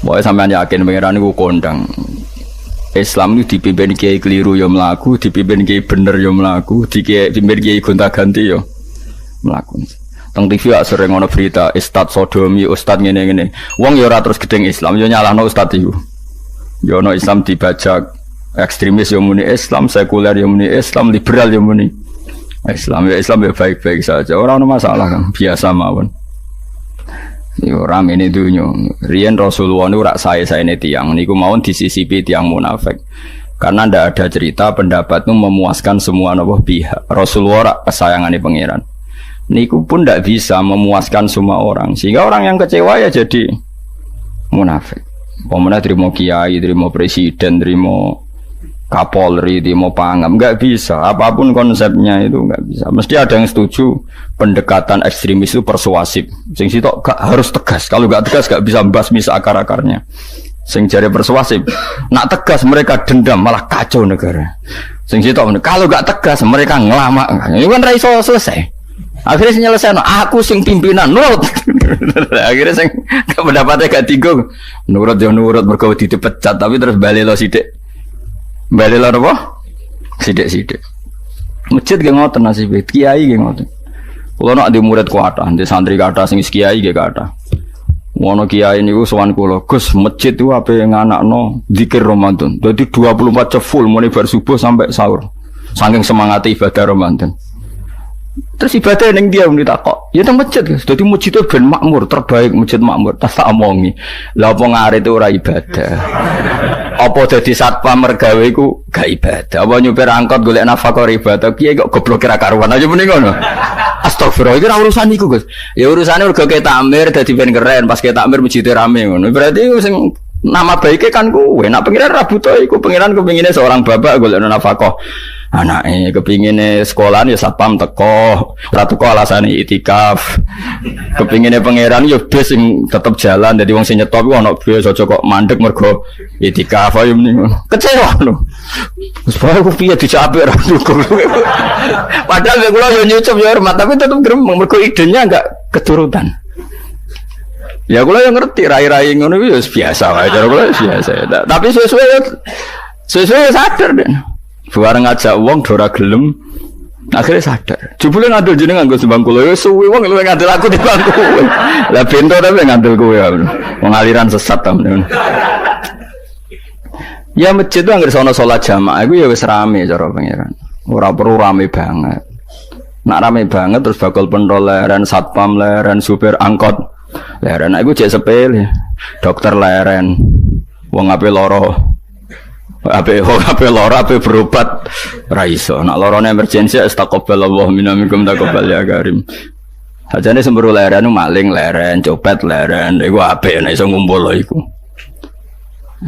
Pokoknya sampean yakin pangeran iku kondang. Islam itu dipimpin kiai keliru ya mlaku, dipimpin kiai bener ya mlaku, dipimpin kiai gonta-ganti ya mlaku. Teng TV sering ono berita ustad sodomi, ustad ngene-ngene. Wong ya ora terus gedeng Islam, ya nyalahno ustad iku. Ya ono Islam dibajak, ekstremis ya muni Islam, sekuler ya muni Islam, liberal ya muni Islam. Ya Islam ya baik-baik saja. Ora ono masalah kan, biasa mawon. Yo rame ini dunya. Riyen Rasulullah niku rak sae-saene tiyang niku mawon disisipi tiyang munafik. Karena ndak ada cerita pendapat itu memuaskan semua napa pihak. Rasulullah rak kesayangane pangeran. Niku pun ndak bisa memuaskan semua orang. Sehingga orang yang kecewa ya jadi munafik. Pemene terima kiai, terima presiden, terima Kapolri, terima pangam, enggak bisa. Apapun konsepnya itu enggak bisa. Mesti ada yang setuju pendekatan ekstremis itu persuasif. Sing sitok gak harus tegas. Kalau enggak tegas enggak bisa membasmi akar-akarnya. Sing jare persuasif, nak tegas mereka dendam malah kacau negara. Sing sitok kalau enggak tegas mereka ngelamak. Ini kan ra iso selesai. Akhirnya nyelesaikan, aku sing pimpinan nurut. Akhirnya sing pendapatnya gak tinggal. Nurut ya nurut mergo dipecat tapi terus balik lo sidik. Balik lo apa? Sidik. Masjid ge ngoten nasib kiai ge ngoten. Kulo nak di murid kuatah, di santri kathah sing kiai ge kathah. Wono kiai niku sowan kula, Gus, masjid itu ape nganakno zikir Ramadan. Dadi 24 jam full mulai bar subuh sampai sahur. Saking semangat ibadah Ramadan. Terus ibadah ning dia muni takok. Ya teng masjid, Gus. Dadi masjid itu ben makmur, terbaik masjid makmur. Tak omongi. Lah apa ngarit itu ora ibadah. Apa dadi satpam mergawe iku gak ibadah. Apa nyupir angkot golek nafkah ibadah. Kiye kok goblok kira karuan aja muni ngono. Astagfirullah, iki ora urusan iku, Gus. Ya urusane mergo ketakmir dadi ben keren, pas ketakmir masjid rame ngono. Berarti sing nama baiknya kan kuwe. Nak pengiran ra butuh iku, pengiran kepingine seorang bapak golek nafkah. Anake kepingine sekolahan ya satpam teko, ora teko alasane itikaf. Kepingine pangeran ya bis sing tetep jalan, dadi wong sing nyetop iku ana bis aja kok mandek mergo itikaf ayo mending. Kecewa lho. Wis bae ku piye dicapik ra dukung. Padahal kula yo nyucup yo hormat, tapi tetep gremeng mergo idenya enggak keturutan. Ya kula yo ngerti rai-rai ngono iku yo biasa wae, cara kula biasa. Tapi sesuai sadar deh. Bareng ngajak wong dora gelem akhirnya sadar. Jebule ngandel jenengan nggo sembang kula ya suwi wong luwih ngandel aku di bangku. Lah bento tapi ngandel kowe ya. Wong aliran sesat ta. Ya masjid itu anggere sono salat jamaah iku ya wis rame cara pangeran. Ora perlu rame banget. Nak rame banget terus bakal pentol leren, satpam leren, supir angkot leren. Iku jek sepele. Dokter leren. Wong ape loro. Ape lara ape berobat ra iso. Nak larane emergensi astagfirullah minna minkum taqabbal ya karim. Ajane semburu leren maling leren, copet leren, iku ape nek iso ngumpul iku.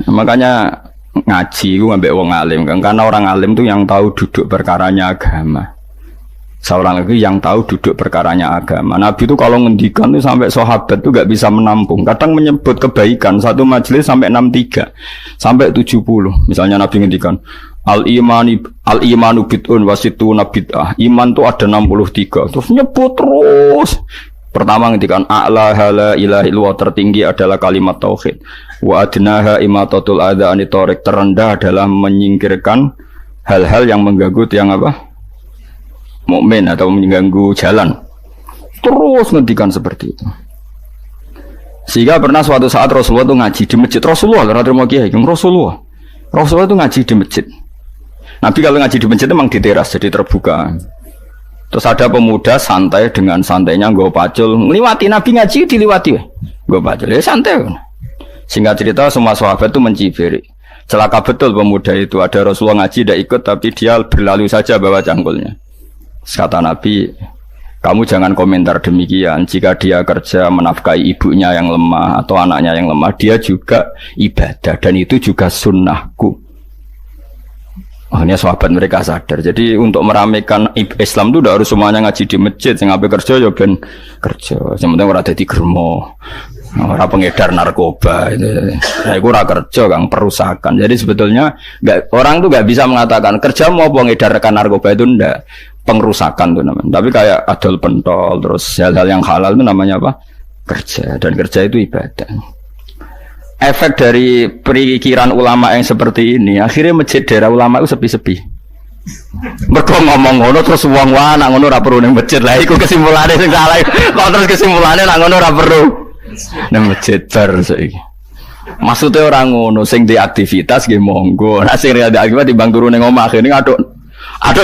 Makanya ngaji iku ambek wong alim kan, karena orang alim tuh yang tahu duduk perkaranya agama. Seorang lagi yang tahu duduk perkaranya agama. Nabi itu kalau ngendikan itu sampai sahabat itu gak bisa menampung. Kadang menyebut kebaikan satu majelis sampai 63 sampai 70. Misalnya Nabi ngendikan al-imanu bid'un wasituna bid'ah. Iman itu ada 63. Terus nyebut terus. Pertama ngendikan a'laha la ilaha illallah, tertinggi adalah kalimat tauhid. Wa adnaha imatatul adza anit thariq, terendah adalah menyingkirkan hal-hal yang mengganggu tiang apa? Mukmin atau mengganggu jalan. Terus ngendikan seperti itu. Sehingga pernah suatu saat Rasulullah itu ngaji di masjid. Rasulullah itu ngaji di masjid. Nabi kalau ngaji di masjid memang di teras, jadi terbuka. Terus ada pemuda santai dengan santainya nggo pacul, ngliwati Nabi ngaji diliwati. Nggo pacul ya santai. Singkat cerita semua sahabat itu mencibiri. Celaka betul pemuda itu, ada Rasulullah ngaji tidak ikut tapi dia berlalu saja bawa cangkulnya. Kata Nabi, kamu jangan komentar demikian. Jika dia kerja menafkahi ibunya yang lemah atau anaknya yang lemah, dia juga ibadah dan itu juga sunnahku. Akhirnya sahabat mereka sadar. Jadi untuk meramaikan Islam itu tidak harus semuanya ngaji di masjid. Yang apa kerja ya ben kerja. Yang penting orang jadi germo, orang pengedar narkoba. Nah, itu orang kerja, kang perusakan. Jadi sebetulnya orang tuh nggak bisa mengatakan kerja mau pengedarkan narkoba itu ndak. Pengrusakan tuh namanya. Tapi kayak adol pentol, terus hal-hal yang halal itu namanya apa? Kerja. Dan kerja itu ibadah. efek dari perikiran ulama yang seperti ini, akhirnya masjid daerah ulama itu sepi-sepi. Mergo ngomong ngono terus wong wae nak ngono ora perlu ning masjid. Lah iku kesimpulane sing salah. Kok terus kesimpulane nak ngono ora perlu ning masjid bar saiki. Maksudnya orang ngono sing di aktivitas nggih monggo. Nek sing ada aktivitas timbang turu ning omah akhire aduk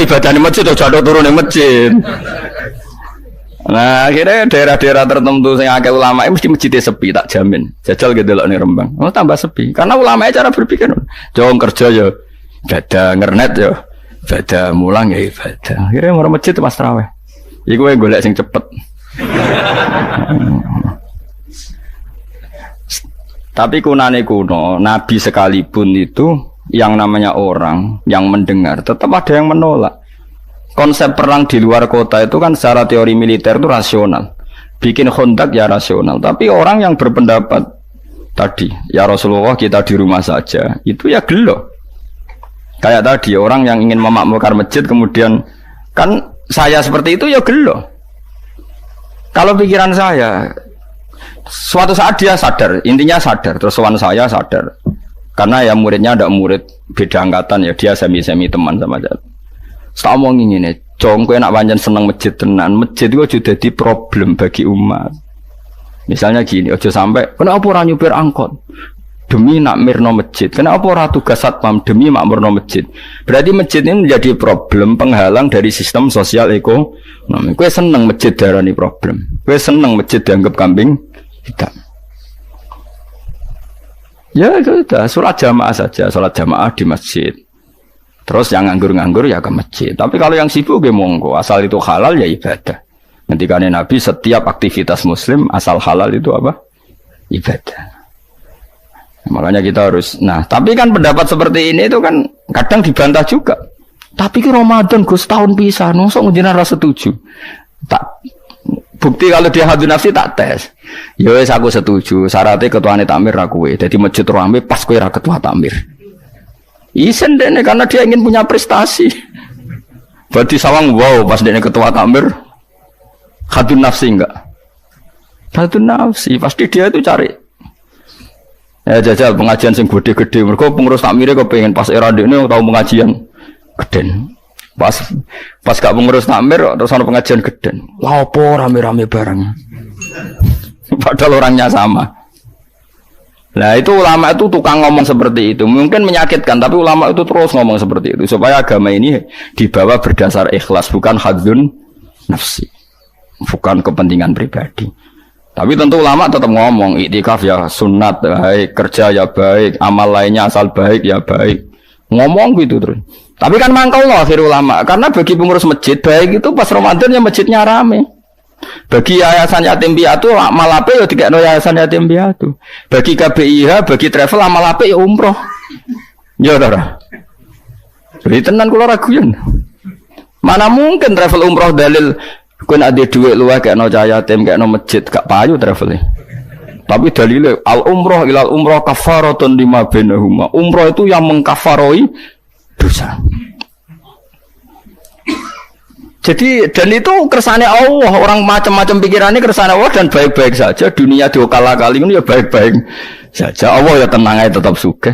ibadah ning masjid aja aduk turu ning masjid. Nah, akhirnya daerah-daerah tertentu yang akeh ulama mesti masjidnya sepi, tak jamin. Jajal gitu loh nih Rembang. Oh tambah sepi, karena ulama cara berpikir, jauh kerja ya, ibadah ngernet ya, ibadah mulang ya ibadah. Akhirnya mau masjid pas tarawih. Iku yang golek sing cepet. Tapi kunane kuno, Nabi sekalipun itu yang namanya orang yang mendengar, tetap ada yang menolak. Konsep perang di luar kota itu kan secara teori militer itu rasional. Bikin kontak ya rasional. Tapi orang yang berpendapat tadi, ya Rasulullah kita di rumah saja, itu ya gelo. Kayak tadi orang yang ingin memakmurkan masjid kemudian kan saya seperti itu ya gelo. Kalau pikiran saya, suatu saat dia sadar, intinya sadar, terus sowan saya sadar. Karena ya muridnya ada murid beda angkatan ya, dia semi-semi teman sama saya. Tak omongin ini, cong kowe nak pancen seneng masjid tenan, masjid itu sudah jadi problem bagi umat. Misalnya gini, ojo sampai kenapa orang nyupir angkot demi nak mirno masjid, kenapa orang tugas satpam demi makmurno masjid. Berarti masjid ini menjadi problem penghalang dari sistem sosial ekonomi. Kowe seneng masjid darani problem, kowe seneng masjid dianggap kambing hitam. Ya sudah, sholat jamaah saja, sholat jamaah di masjid. Terus yang nganggur-nganggur ya ke masjid. Tapi kalau yang sibuk ya monggo, asal itu halal ya ibadah. Ketika Nabi setiap aktivitas muslim asal halal itu apa? Ibadah. Makanya kita harus. Nah, tapi kan pendapat seperti ini itu kan kadang dibantah juga. Tapi ke Ramadan Gus tahun pisah, nosok ngejinan rasa setuju. Tak bukti kalau dia hadun nafsi tak tes. Ya wis aku setuju. Syaratnya ketuane takmir ra kowe. Dadi masjid rame pas kowe ra ketua takmir. Isen deh karena dia ingin punya prestasi. Berarti sawang wow pas dia ketua takmir hadun nafsi enggak? Hadun nafsi pasti dia itu cari. Ya jajal pengajian sing gede-gede. Mereka pengurus takmirnya kepengen pas era ini tahu pengajian geden. Pas gak pengurus takmir terus ada pengajian geden. Wah apa rame-rame bareng. Padahal orangnya sama. Nah itu ulama itu tukang ngomong seperti itu. Mungkin menyakitkan, tapi ulama itu terus ngomong seperti itu supaya agama ini dibawa berdasar ikhlas, bukan hadzun nafsi, bukan kepentingan pribadi. Tapi tentu ulama tetap ngomong iktikaf ya sunat baik, kerja ya baik, amal lainnya asal baik ya baik. Ngomong gitu terus. Tapi kan mangkal loh akhir ulama, karena bagi pengurus masjid baik itu pas Ramadan ya masjidnya rame. Bagi yayasan yatim piatu amal apik ya dikekno yayasan yatim piatu. Bagi KBIH, bagi travel amal apik ya umroh. Ya ora. Jadi tenan kula raguyen. Mana mungkin travel umroh dalil kowe nek ada dhuwit luwih kekno cah yatim kekno masjid gak payu travel. Tapi dalile al umroh ilal umroh kafaratun lima bainahuma. Umroh itu yang mengkafaroi dosa. Jadi dan itu kersane Allah, orang macam-macam pikirannya kersane Allah dan baik-baik saja. Dunia diokal-akali ini ya baik-baik saja. Allah ya tenang aja tetap sugih.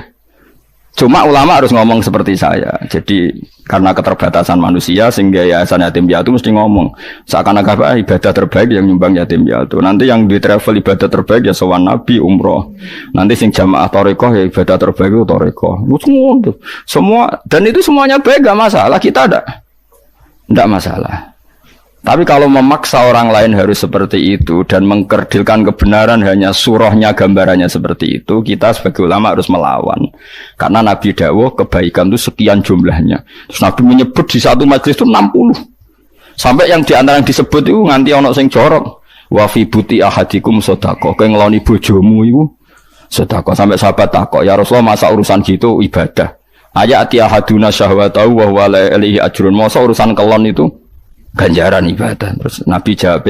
Cuma ulama harus ngomong seperti saya. Jadi karena keterbatasan manusia sehingga yayasan yatim piatu mesti ngomong seakan-akan ibadah terbaik yang nyumbang yatim piatu. Nanti yang di travel ibadah terbaik ya sowan Nabi umroh. Nanti sing jamaah thariqah ya ibadah terbaik itu thariqah. Semua dan itu semuanya baik gak masalah, kita tidak masalah. Tapi kalau memaksa orang lain harus seperti itu dan mengkerdilkan kebenaran hanya surahnya gambarannya seperti itu, kita sebagai ulama harus melawan. Karena Nabi dawuh kebaikan itu sekian jumlahnya. Terus Nabi menyebut di satu majelis itu 60. Sampai yang di antara yang disebut itu nganti ana sing jorok. Wa fi buti ahadikum sedekah. Kowe ngeloni bojomu iku sedekah. Sampai sahabat takok, "Ya Rasulullah, masa urusan gitu ibadah?" Ayat ahaduna syahwatahu wa huwa la ilaihi ajrun. Masa urusan kelon itu ganjaran ibadah. Terus Nabi jawab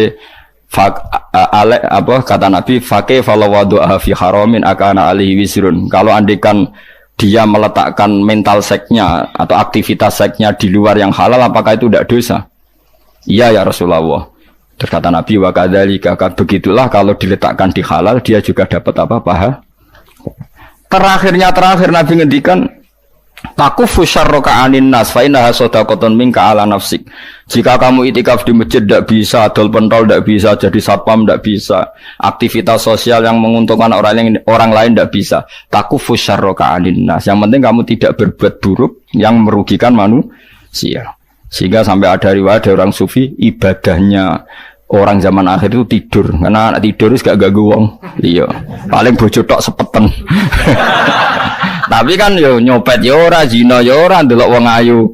kata Nabi faqih falawadu'a fi haramin akana alaihi wisrun. Kalau andikan dia meletakkan mental seknya atau aktivitas seknya di luar yang halal, apakah itu tidak dosa? Iya ya Rasulullah. Terus kata Nabi wa kadzalika, begitulah kalau diletakkan di halal dia juga dapat apa paha. terakhir Nabi ngendikan takufu syarraka anin nas fa innaha shadaqatun minka ala nafsik. Jika kamu itikaf di masjid tidak bisa, adol pentol tidak bisa, jadi satpam tidak bisa, aktivitas sosial yang menguntungkan orang lain tidak bisa. Takufu syarraka anin nas. Yang penting kamu tidak berbuat buruk yang merugikan manusia. Sehingga sampai ada riwayat dari orang sufi, ibadahnya orang zaman akhir itu tidur. Karena anak tidur itu gak ganggu wong. Iya. Paling bojo tok sepeten. Tapi kan yo nyopet yo ora, zina yo ora, ndelok wong ayu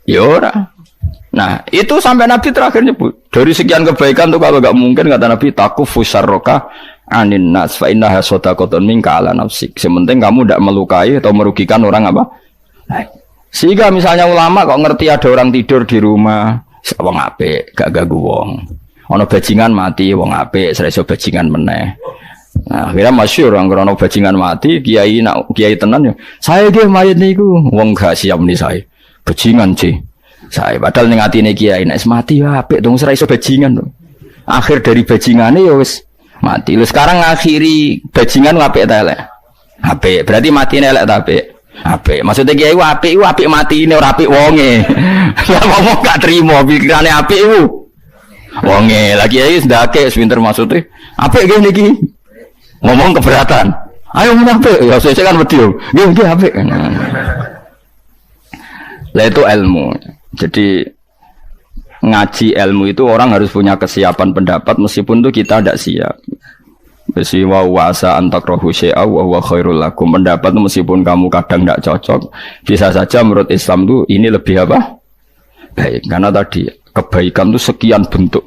yo ora. Nah, itu sampai Nabi terakhir nyebut. Dari sekian kebaikan tuh kalau enggak mungkin kata Nabi takufu syarraka anin nas fa innaha shadaqatun minka ala nafsik. Sementing kamu tidak melukai atau merugikan orang apa? Sehingga misalnya ulama kok ngerti ada orang tidur di rumah, wong apik, gak ganggu wong. Ana bajingan mati, wong apik, iso bajingan meneh. Nah, akhirnya masyhur orang krono bajingan mati, kiai tenan yo. Saya ge mayit niku, wong gak siap nih saya. Bajingan sih. Saya padahal ning atine kiai nek mati ya apik dong ora iso bajingan. Akhir dari bajingane ya wis mati. Lha sekarang ngakhiri bajingan apik ta elek? Apik. Berarti matine elek ta apik? Apik. Maksudnya kiai apik matine ora apik wonge. Lah ngomong gak trimo pikirane apik iku. Wonge lagi kiai ndake pinter maksudnya. Apik ge niki. Ngomong keberatan. Ayo menapik. Ya saya kan wedi yo. Nggih apik. Lah itu ilmu. Jadi ngaji ilmu itu orang harus punya kesiapan pendapat meskipun itu kita tidak siap. Besi wa wasa antakrahu syai'a wa huwa khairul lakum. Pendapat itu meskipun kamu kadang tidak cocok, bisa saja menurut Islam itu ini lebih apa? Baik, karena tadi kebaikan itu sekian bentuk.